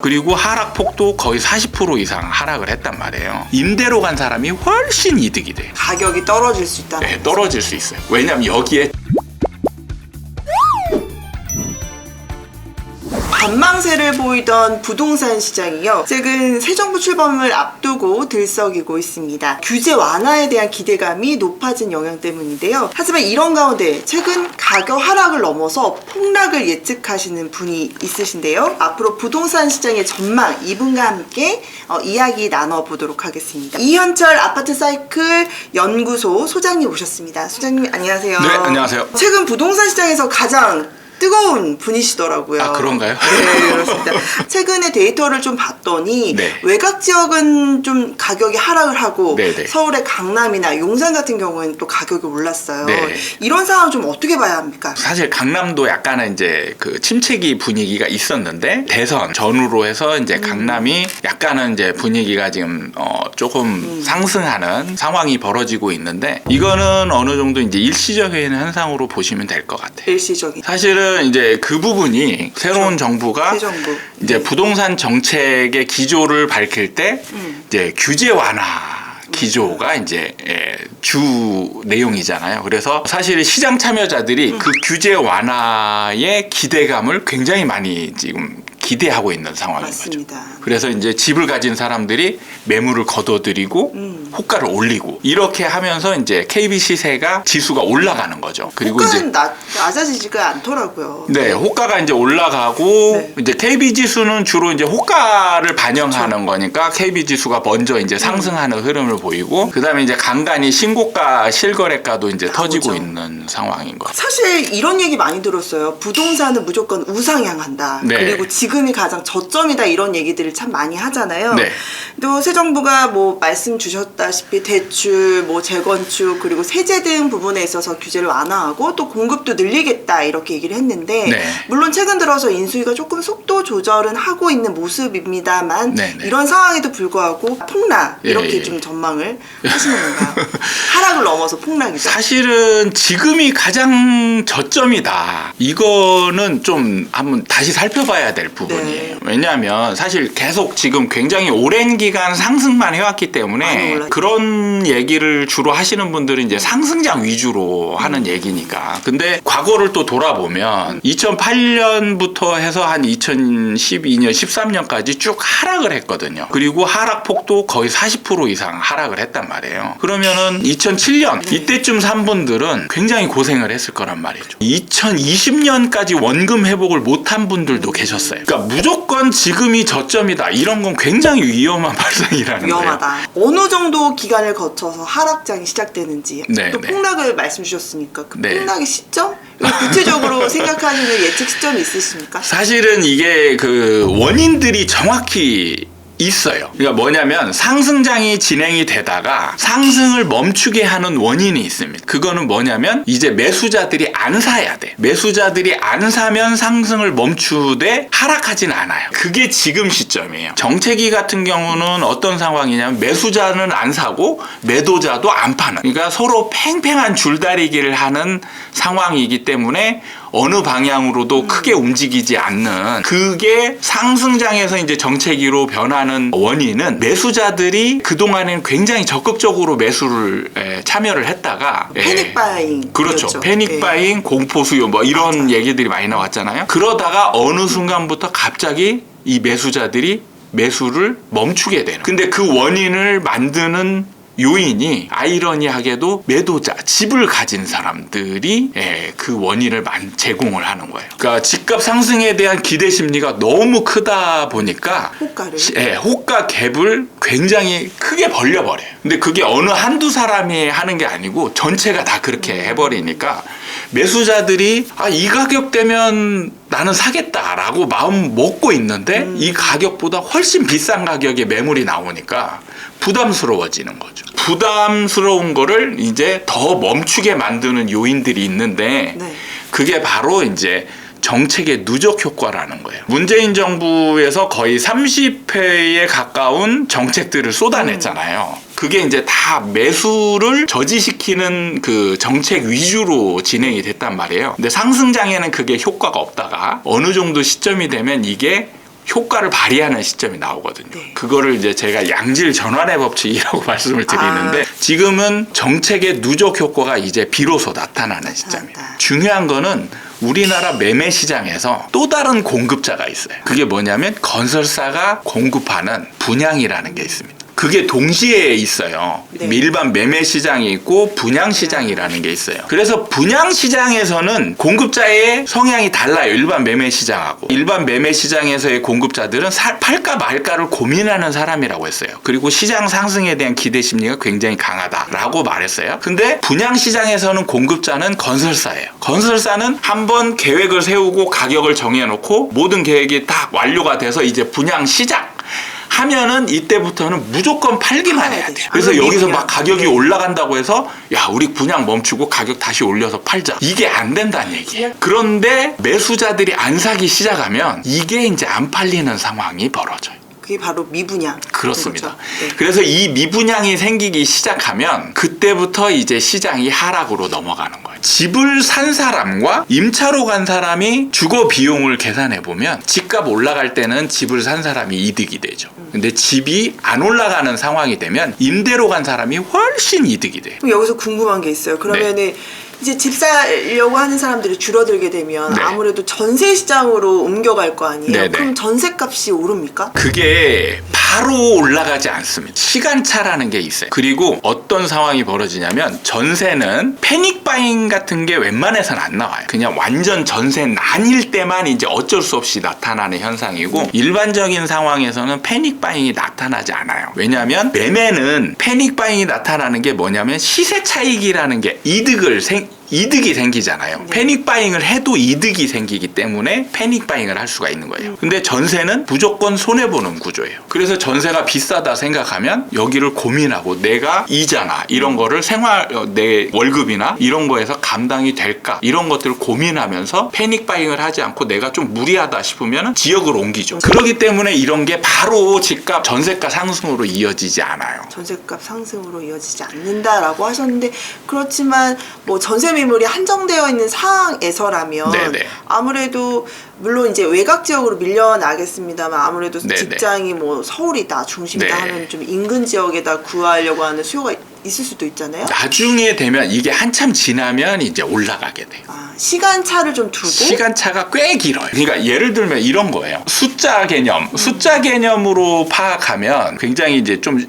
그리고 하락폭도 거의 40% 이상 하락을 했단 말이에요. 임대로 간 사람이 훨씬 이득이 돼요. 가격이 떨어질 수 있다는 네, 거죠. 떨어질 수 있어요. 왜냐하면 여기에 관망세를 보이던 부동산 시장이요, 최근 새 정부 출범을 앞두고 들썩이고 있습니다. 규제 완화에 대한 기대감이 높아진 영향 때문인데요. 하지만 이런 가운데 최근 가격 하락을 넘어서 폭락을 예측하시는 분이 있으신데요. 앞으로 부동산 시장의 전망, 이분과 함께 이야기 나눠보도록 하겠습니다. 이현철 아파트 사이클 연구소 소장님 오셨습니다. 소장님 안녕하세요. 네, 안녕하세요. 최근 부동산 시장에서 가장 뜨거운 분이시더라고요. 아, 그런가요? 네, 그렇습니다. 최근에 데이터를 좀 봤더니 네. 외곽 지역은 좀 가격이 하락을 하고 네네. 서울의 강남이나 용산 같은 경우에는 또 가격이 올랐어요. 네. 이런 상황 좀 어떻게 봐야 합니까? 사실 강남도 약간은 이제 그 침체기 분위기가 있었는데 대선 전후로 해서 이제 강남이 약간은 이제 분위기가 지금 조금 상승하는 상황이 벌어지고 있는데 이거는 어느 정도 이제 일시적인 현상으로 보시면 될 것 같아요. 일시적인. 사실은 이제 그 부분이 새로운 정부가 새 정부. 이제 부동산 정책의 기조를 밝힐 때 이제 규제 완화 기조가 이제 주 내용이잖아요. 그래서 사실 시장 참여자들이 그 규제 완화의 기대감을 굉장히 많이 지금 기대하고 있는 상황인 맞습니다. 거죠. 그래서 이제 집을 가진 사람들이 매물을 거둬들이고 호가를 올리고 이렇게 하면서 이제 KB 시세가 지수가 올라가는 거죠. 그리고 이제 호가는 낮아지지가 않더라고요. 네, 호가가 이제 올라가고 네. 이제 KB 지수는 주로 이제 호가를 반영하는 거니까 KB 지수가 먼저 이제 상승하는 흐름을 보이고 그다음에 이제 간간히 신고가 실거래가도 이제 터지고 있는 상황인 거죠. 사실 이런 얘기 많이 들었어요. 부동산은 무조건 우상향한다. 네. 그리고 지금이 가장 저점이다, 이런 얘기들을 참 많이 하잖아요. 네. 또 새 정부가 뭐 말씀 주셨다시피 대출, 뭐 재건축, 그리고 세제 등 부분에 있어서 규제를 완화하고 또 공급도 늘리겠다, 이렇게 얘기를 했는데 네. 물론 최근 들어서 인수위가 조금 속도 조절은 하고 있는 모습입니다만 네, 네. 이런 상황에도 불구하고 폭락, 이렇게 예. 좀 전망을 하시는 건가요? 하락을 넘어서 폭락이죠. 사실은 지금이 가장 저점이다. 이거는 좀 한번 다시 살펴봐야 될 부분이에요. 네. 왜냐하면 사실 계속 지금 굉장히 오랜 기간 상승만 해왔기 많이 때문에 올랐죠. 그런 얘기를 주로 하시는 분들은 이제 상승장 위주로 하는 얘기니까. 근데 과거를 또 돌아보면 2008년부터 해서 한 2012년, 13년까지 쭉 하락을 했거든요. 그리고 하락폭도 거의 40% 이상 하락을 했단 말이에요. 그러면은 2007년 이때쯤 산 분들은 굉장히 고생을 했을 거란 말이죠. 2020년까지 원금 회복을 못한 분들도 계셨어요. 그러니까 무조건 지금이 저점이다, 이런 건 굉장히 위험한 발상이라는 위험하다. 거예요. 어느 정도 기간을 거쳐서 하락장이 시작되는지, 네, 또 네. 폭락을 말씀 주셨으니까 그 네. 폭락의 시점? 이거 구체적으로 생각하시는 예측 시점이 있으십니까? 사실은 이게 그 원인들이 정확히 있어요. 그러니까 뭐냐면 상승장이 진행이 되다가 상승을 멈추게 하는 원인이 있습니다. 그거는 뭐냐면 이제 매수자들이 안 사야 돼. 매수자들이 안 사면 상승을 멈추되 하락하진 않아요. 그게 지금 시점이에요. 정체기 같은 경우는 어떤 상황이냐면 매수자는 안 사고 매도자도 안 파는, 그러니까 서로 팽팽한 줄다리기를 하는 상황이기 때문에 어느 방향으로도 크게 움직이지 않는, 그게 상승장에서 이제 정체기로 변하는 원인은 매수자들이 그동안에는 굉장히 적극적으로 매수를 참여를 했다가 패닉 바잉. 그렇죠. 패닉 예. 바잉, 공포 수요 뭐 이런 맞아. 얘기들이 많이 나왔잖아요. 그러다가 어느 순간부터 갑자기 이 매수자들이 매수를 멈추게 되는. 근데 그 원인을 만드는 요인이 아이러니하게도 매도자, 집을 가진 사람들이 그 원인을 제공을 하는 거예요. 그러니까 집값 상승에 대한 기대 심리가 너무 크다 보니까 호가를. 호가 갭을 굉장히 크게 벌려버려요. 근데 그게 어느 한두 사람이 하는 게 아니고 전체가 다 그렇게 해버리니까 매수자들이 이 가격대면 나는 사겠다라고 마음 먹고 있는데 이 가격보다 훨씬 비싼 가격에 매물이 나오니까 부담스러워지는 거죠. 부담스러운 거를 이제 더 멈추게 만드는 요인들이 있는데 네. 그게 바로 이제 정책의 누적 효과라는 거예요. 문재인 정부에서 거의 30회에 가까운 정책들을 쏟아냈잖아요. 그게 이제 다 매수를 저지시키는 그 정책 위주로 진행이 됐단 말이에요. 근데 상승장에는 그게 효과가 없다가 어느 정도 시점이 되면 이게 효과를 발휘하는 시점이 나오거든요. 네. 그거를 이제 제가 양질 전환의 법칙이라고 말씀을 드리는데 지금은 정책의 누적 효과가 이제 비로소 나타나는 시점이에요. 중요한 거는 우리나라 매매 시장에서 또 다른 공급자가 있어요. 그게 뭐냐면 건설사가 공급하는 분양이라는 게 있습니다. 그게 동시에 있어요. 네. 일반 매매 시장이 있고 분양 시장이라는 게 있어요. 그래서 분양 시장에서는 공급자의 성향이 달라요. 일반 매매 시장하고. 일반 매매 시장에서의 공급자들은 팔까 말까를 고민하는 사람이라고 했어요. 그리고 시장 상승에 대한 기대 심리가 굉장히 강하다라고 말했어요. 근데 분양 시장에서는 공급자는 건설사예요. 건설사는 한번 계획을 세우고 가격을 정해놓고 모든 계획이 다 완료가 돼서 이제 분양 시작 하면은 이때부터는 무조건 팔기만 해야 돼요. 그래서 여기서 막 가격이 올라간다고 해서 야 우리 분양 멈추고 가격 다시 올려서 팔자. 이게 안 된다는 얘기예요. 그런데 매수자들이 안 사기 시작하면 이게 이제 안 팔리는 상황이 벌어져요. 그게 바로 미분양. 그렇습니다. 네. 그래서 이 미분양이 생기기 시작하면 그때부터 이제 시장이 하락으로 넘어가는 거예요. 집을 산 사람과 임차로 간 사람이 주거 비용을 계산해 보면 집값 올라갈 때는 집을 산 사람이 이득이 되죠. 근데 집이 안 올라가는 상황이 되면 임대로 간 사람이 훨씬 이득이 돼요. 그럼 여기서 궁금한 게 있어요. 그러면은 이제 집 사려고 하는 사람들이 줄어들게 되면 네. 아무래도 전세 시장으로 옮겨갈 거 아니에요? 네네. 그럼 전세값이 오릅니까? 그게 바로 올라가지 않습니다. 시간차라는 게 있어요. 그리고 어떤 상황이 벌어지냐면 전세는 패닉 바잉 같은 게 웬만해서는 안 나와요. 그냥 완전 전세 난일 때만 이제 어쩔 수 없이 나타나는 현상이고 일반적인 상황에서는 패닉 바잉이 나타나지 않아요. 왜냐하면 매매는 패닉 바잉이 나타나는 게 뭐냐면 시세 차익이라는 게 이득이 생기잖아요. 네. 패닉 바잉을 해도 이득이 생기기 때문에 패닉 바잉을 할 수가 있는 거예요. 근데 전세는 무조건 손해보는 구조예요. 그래서 전세가 비싸다 생각하면 여기를 고민하고 내가 이자나 이런 거를 내 월급이나 이런 거에서 감당이 될까 이런 것들을 고민하면서 패닉 바잉을 하지 않고 내가 좀 무리하다 싶으면 지역을 옮기죠. 그렇기 때문에 이런 게 바로 집값 전세가 상승으로 이어지지 않아요. 전세값 상승으로 이어지지 않는다라고 하셨는데 그렇지만 뭐 전세 매물이 한정되어 있는 상황에서라면 네네. 아무래도 물론 이제 외곽 지역으로 밀려나겠습니다만 아무래도 네네. 직장이 뭐 서울이다 중심이다 네. 하면 좀 인근 지역에다 구하려고 하는 수요가 있을 수도 있잖아요. 나중에 되면 이게 한참 지나면 이제 올라가게 돼요. 시간차를 좀 두고 시간차가 꽤 길어요. 그러니까 예를 들면 이런 거예요. 숫자 개념으로 파악하면 굉장히 이제 좀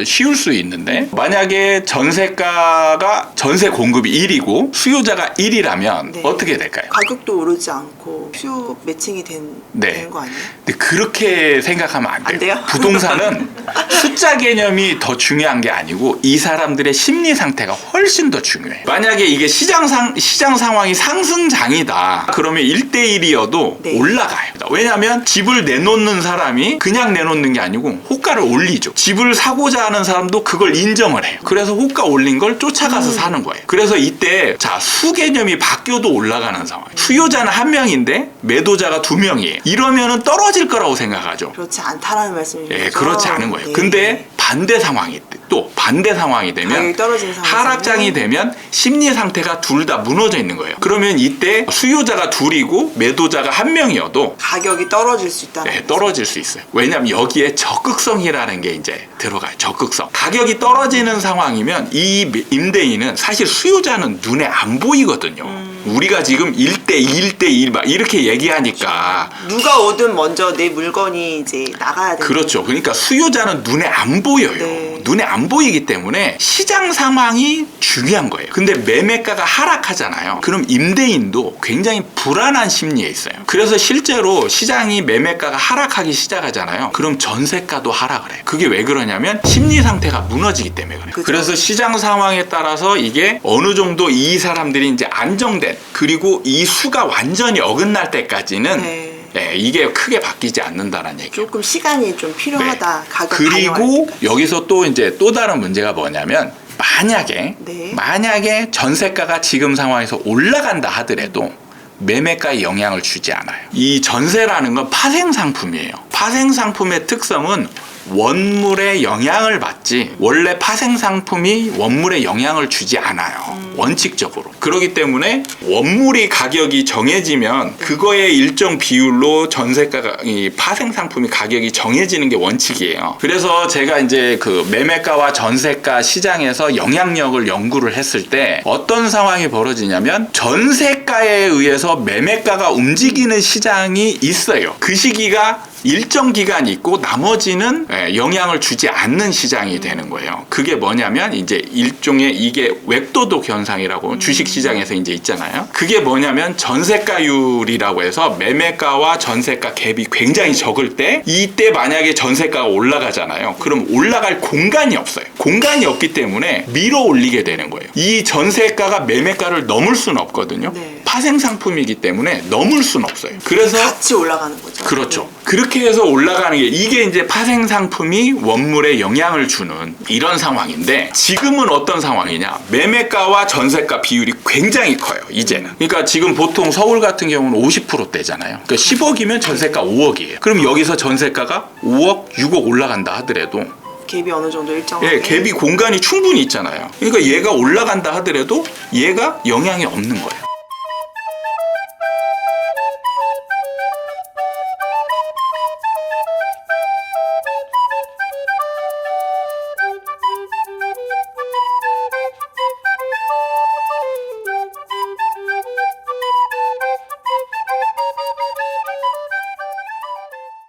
쉬울 수 있는데 만약에 전세가가 전세 공급이 1이고 수요자가 1이라면 네. 어떻게 될까요? 가격도 오르지 않고 수요 매칭이 되는 거 아니에요? 근데 그렇게 생각하면 안 돼요. 안 돼요? 부동산은 숫자 개념이 더 중요한 게 아니고 이 사람들의 심리 상태가 훨씬 더 중요해요. 만약에 이게 시장 상황이 상승장이다. 그러면 1대1이어도 네. 올라가요. 왜냐하면 집을 내놓는 사람이 그냥 내놓는 게 아니고 호가를 올리죠. 집을 사고자 하는 사람도 그걸 인정을 해요. 그래서 호가 올린 걸 쫓아가서 사는 거예요. 그래서 이때 수 개념이 바뀌어도 올라가는 상황. 수요자는 한 명인데 매도자가 2명이에요. 이러면은 떨어질 거라고 생각하죠. 그렇지 않다라는 말씀이죠. 예, 그렇지 않은 거예요. 네. 근데 반대 상황이 되면 가격이 떨어지는 상황에서는 하락장이 되면 심리 상태가 둘 다 무너져 있는 거예요. 그러면 이때 수요자가 2이고 매도자가 1명이어도 가격이 떨어질 수 있다. 네, 떨어질 수 있어요. 왜냐하면 여기에 적극성이라는 게 이제 들어가요. 적극성. 가격이 떨어지는 상황이면 이 임대인은 사실 수요자는 눈에 안 보이거든요. 우리가 지금 1대1 막 이렇게 얘기하니까 누가 오든 먼저 내 물건이 이제 나가야 돼요. 그렇죠. 그러니까 수요자는 눈에 안 보여요. 네. 눈에 안 보이기 때문에 시장 상황이 중요한 거예요. 근데 매매가가 하락하잖아요. 그럼 임대인도 굉장히 불안한 심리에 있어요. 그래서 실제로 시장이 매매가가 하락하기 시작하잖아요. 그럼 전세가도 하락을 해요. 그게 왜 그러냐면 심리 상태가 무너지기 때문에 그래요. 그죠. 그래서 시장 상황에 따라서 이게 어느 정도 이 사람들이 이제 안정된 그리고 이 수가 완전히 어긋날 때까지는 네. 네, 이게 크게 바뀌지 않는다는 얘기예요. 조금 시간이 좀 필요하다. 네. 가격 그리고 반영할 여기서 또 이제 또 다른 문제가 뭐냐면 네. 만약에 전세가가 지금 상황에서 올라간다 하더라도 매매가에 영향을 주지 않아요. 이 전세라는 건 파생 상품이에요. 파생 상품의 특성은 원물에 영향을 받지 원래 파생 상품이 원물에 영향을 주지 않아요. 원칙적으로. 그렇기 때문에 원물이 가격이 정해지면 그거에 일정 비율로 전세가가 이 파생 상품이 가격이 정해지는 게 원칙이에요. 그래서 제가 이제 그 매매가와 전세가 시장에서 영향력을 연구를 했을 때 어떤 상황이 벌어지냐면 전세가에 의해서 매매가가 움직이는 시장이 있어요. 그 시기가 일정 기간 있고 나머지는 영향을 주지 않는 시장이 되는 거예요. 그게 뭐냐면 이제 일종의 이게 웹도독 현상이라고 주식 시장에서 이제 있잖아요. 그게 뭐냐면 전세가율이라고 해서 매매가와 전세가 갭이 굉장히 적을 때 이때 만약에 전세가가 올라가잖아요. 그럼 올라갈 공간이 없어요. 공간이 없기 때문에 밀어 올리게 되는 거예요. 이 전세가가 매매가를 넘을 수는 없거든요. 네. 파생 상품이기 때문에 넘을 수는 없어요. 그래서 같이 올라가는 거죠. 그렇죠. 네. 그렇게 해서 올라가는 게 이게 이제 파생 상품이 원물에 영향을 주는 이런 상황인데 지금은 어떤 상황이냐? 매매가와 전세가 비율이 굉장히 커요. 이제는. 그러니까 지금 보통 서울 같은 경우는 50%대잖아요. 그러니까 10억이면 전세가 5억이에요. 그럼 여기서 전세가가 5억, 6억 올라간다 하더라도 갭이 어느 정도 일정하게. 예, 갭이 공간이 충분히 있잖아요. 그러니까 얘가 올라간다 하더라도 얘가 영향이 없는 거예요.